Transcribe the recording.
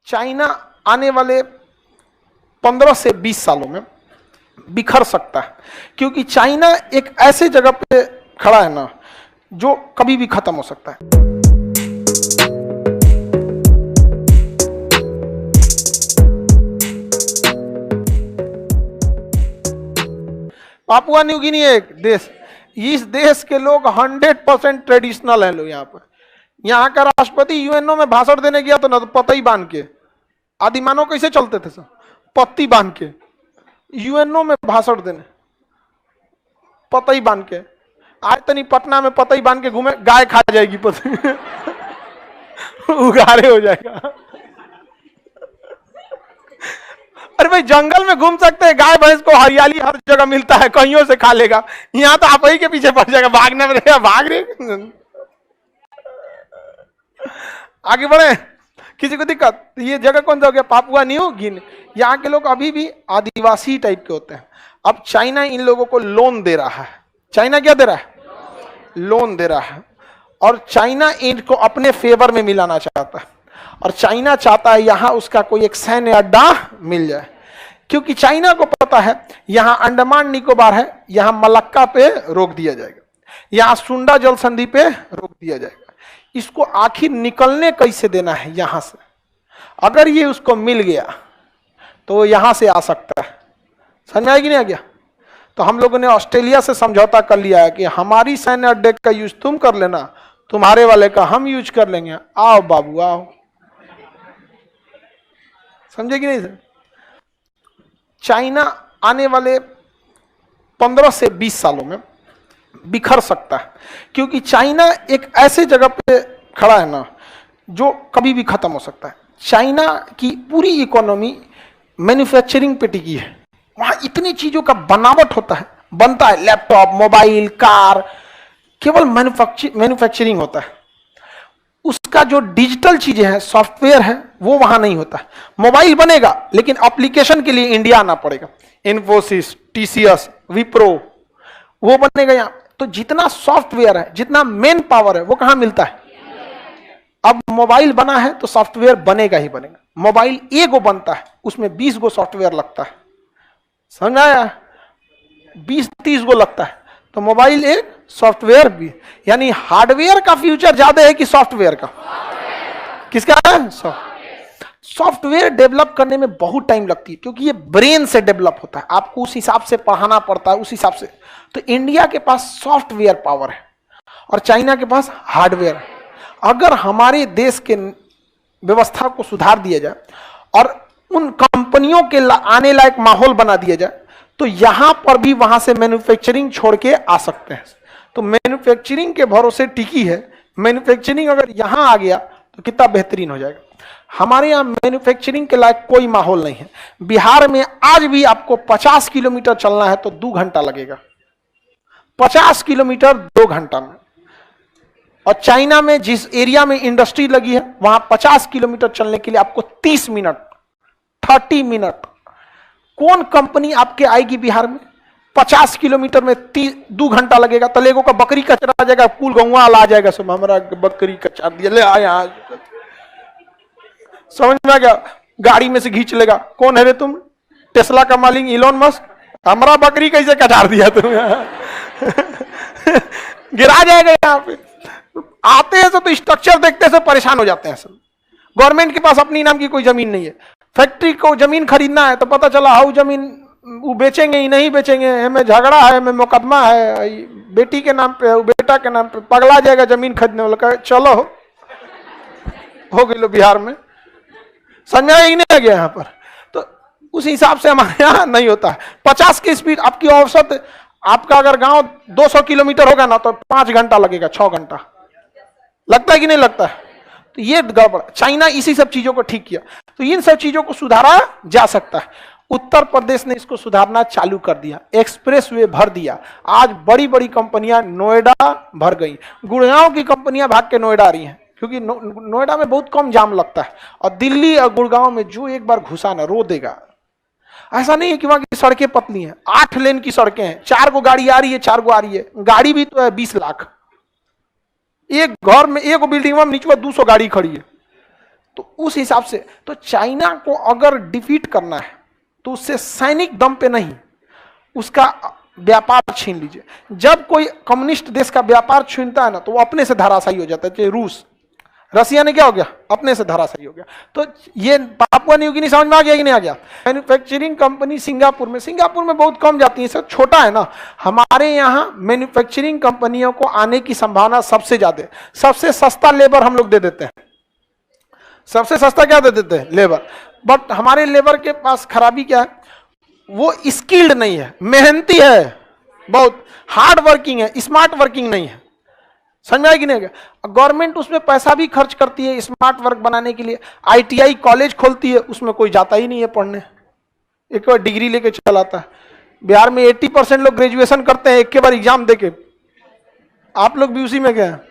China आने वाले 15 से 20 सालों में बिखर सकता है, क्योंकि चाइना एक ऐसे जगह पे खड़ा है ना जो कभी भी खत्म हो सकता है। पापुआ न्यू गिनी एक देश, इस देश के लोग 100% ट्रेडिशनल है लोग। यहाँ पर यहाँ का राष्ट्रपति यूएनओ में भाषण देने गया तो ना तो पतई बांध के, आदिमानव कैसे चलते थे सब, पत्ती बांध के यूएनओ में भाषण देने, पतई बांध के। आज तनी पटना में पतई बांध के घूमे, गाय खा जाएगी पतई उगारे हो जाएगा। अरे भाई जंगल में घूम सकते हैं, गाय भैंस को हरियाली हर जगह मिलता है, कहीं से खा लेगा। यहाँ तो आप ही के पीछे पड़ जाएगा, भागने में रहेगा, भाग रहे। आगे बढ़े, किसी को दिक्कत? ये जगह कौन सा हो गया? Papua New Guinea. यहाँ के लोग अभी भी आदिवासी टाइप के होते हैं। अब चाइना इन लोगों को लोन दे रहा है। चाइना क्या दे रहा है? लोन दे रहा है। और चाइना इनको अपने फेवर में मिलाना चाहता है, और चाइना चाहता है यहाँ उसका कोई एक सैन्य अड्डा मिल जाए, क्योंकि चाइना को पता है यहाँ अंडमान निकोबार है, यहाँ मलक्का पे रोक दिया जाएगा, यहाँ सुंडा जल संधि पे रोक दिया जाएगा। इसको आखिर निकलने कैसे देना है यहां से? अगर ये उसको मिल गया तो वो यहां से आ सकता है। समझ में आएगी नहीं आ गया? तो हम लोगों ने ऑस्ट्रेलिया से समझौता कर लिया है कि हमारी सैन्य अड्डे का यूज तुम कर लेना, तुम्हारे वाले का हम यूज कर लेंगे। आओ बाबू आओ, समझे कि नहीं सर? चाइना आने वाले 15 से 20 सालों में बिखर सकता है, क्योंकि चाइना एक ऐसे जगह पे खड़ा है ना जो कभी भी खत्म हो सकता है। चाइना की पूरी इकोनॉमी मैन्युफैक्चरिंग पे टिकी है। वहां इतनी चीजों का बनावट होता है, बनता है, लैपटॉप, मोबाइल, कार, केवल मैन्युफैक्चरिंग होता है। उसका जो डिजिटल चीजें हैं, सॉफ्टवेयर है, वो वहां नहीं होता है। मोबाइल बनेगा लेकिन एप्लीकेशन के लिए इंडिया आना पड़ेगा। इन्फोसिस, टीसीएस, विप्रो, वो बनेगा यहाँ। तो जितना सॉफ्टवेयर है, जितना मेन पावर है, वो कहां मिलता है? अब मोबाइल बना है तो सॉफ्टवेयर बनेगा ही बनेगा। मोबाइल एक गो बनता है, उसमें 20 गो सॉफ्टवेयर लगता है। समझ आया? 20-30 गो लगता है, तो मोबाइल एक, सॉफ्टवेयर भी। यानी हार्डवेयर का फ्यूचर ज्यादा है कि सॉफ्टवेयर का? किसका है? सॉफ्टवेयर डेवलप करने में बहुत टाइम लगती है, क्योंकि ये ब्रेन से डेवलप होता है, आपको उस हिसाब से पढ़ाना पड़ता है, उस हिसाब से। तो इंडिया के पास सॉफ्टवेयर पावर है और चाइना के पास हार्डवेयर है। अगर हमारे देश के व्यवस्था को सुधार दिया जाए और उन कंपनियों के आने लायक माहौल बना दिया जाए, तो यहां पर भी वहां से मैन्युफैक्चरिंग छोड़ के आ सकते हैं। तो मैन्युफैक्चरिंग के भरोसे टिकी है। मैन्युफैक्चरिंग अगर यहां आ गया तो कितना बेहतरीन हो जाएगा। हमारे यहाँ मैन्युफैक्चरिंग के लायक कोई माहौल नहीं है। बिहार में आज भी आपको 50 किलोमीटर चलना है तो 2 घंटा लगेगा। 50 किलोमीटर 2 घंटा में। और चाइना में जिस एरिया में इंडस्ट्री लगी है, वहां 50 किलोमीटर चलने के लिए आपको 30 मिनट, 30 मिनट। कौन कंपनी आपके आएगी बिहार में? 50 किलोमीटर में 2 घंटा लगेगा। तलेगो का बकरी कचरा आ जाएगा, कुल गौवा आ जाएगा, सब हमारा बकरी कचरा दिया, ले आया। समझ में आ गया? गाड़ी में से खींच लेगा। कौन है रे तुम? टेस्ला का मालिक इलोन मस्क? हमारा बकरी कैसे कटार दिया तुम? गिरा जाएगा। यहाँ पे आते हैं तो स्ट्रक्चर देखते से परेशान हो जाते हैं सब। गवर्नमेंट के पास अपनी नाम की कोई जमीन नहीं है। फैक्ट्री को जमीन खरीदना है तो पता चला हाउ जमीन वो बेचेंगे ही नहीं बेचेंगे, हमें झगड़ा है, हमें मुकदमा है, बेटी के नाम पे, बेटा के नाम पे, पगला जाएगा जमीन खरीदने वाला। चलो हो गई लो बिहार में। समझ ही नहीं आ गया यहाँ पर। तो उस हिसाब से हमारे यहाँ नहीं होता है। 50 की स्पीड आपकी औसत, आपका अगर गांव 200 किलोमीटर होगा ना तो 5 घंटा लगेगा, 6 घंटा लगता है कि नहीं लगता है? तो ये गड़बड़। चाइना इसी सब चीजों को ठीक किया, तो इन सब चीजों को सुधारा जा सकता है। उत्तर प्रदेश ने इसको सुधारना चालू कर दिया, एक्सप्रेस वे भर दिया। आज बड़ी बड़ी कंपनियां नोएडा भर गई। गुड़गांव की कंपनियां भाग के नोएडा आ रही हैं, क्योंकि नोएडा में बहुत कम जाम लगता है। और दिल्ली और गुड़गांव में जो एक बार घुसा ना, रो देगा। ऐसा नहीं है कि वहां की सड़कें पतली हैं, 8 लेन की सड़कें हैं, 4 गो गाड़ी आ रही है, 4 गो आ रही है। गाड़ी भी तो है 20 लाख। एक घर में, एक बिल्डिंग में नीचे 200 गाड़ी खड़ी है। तो उस हिसाब से तो चाइना को अगर डिफीट करना है तो उससे सैनिक दम पे नहीं, उसका व्यापार छीन लीजिए। जब कोई कम्युनिस्ट देश का व्यापार छीनता है ना तो वो अपने से धराशायी हो जाता है। चाहे रूस, रसिया ने क्या हो गया, अपने से धराशायी हो गया। तो ये पापुआ न्यू गिनी समझ में आ गया कि नहीं आ गया? मैन्युफैक्चरिंग कंपनी सिंगापुर में बहुत कम जाती है, सब छोटा है ना। हमारे यहाँ मैन्युफैक्चरिंग कंपनियों को आने की संभावना सबसे ज्यादा है। सबसे सस्ता लेबर हम लोग दे देते हैं, सबसे सस्ता क्या दे देते हैं? लेबर। बट हमारे लेबर के पास खराबी क्या है, वो स्किल्ड नहीं है, मेहनती है, बहुत हार्ड वर्किंग है, स्मार्ट वर्किंग नहीं है। समझ में आया कि नहीं? गवर्नमेंट उसमें पैसा भी खर्च करती है स्मार्ट वर्क बनाने के लिए, आईटीआई कॉलेज खोलती है, उसमें कोई जाता ही नहीं है पढ़ने, एक बार डिग्री लेके चला आता है। बिहार में 80% लोग ग्रेजुएशन करते हैं एक के बार एग्जाम देके, आप लोग भी उसी में गए हैं।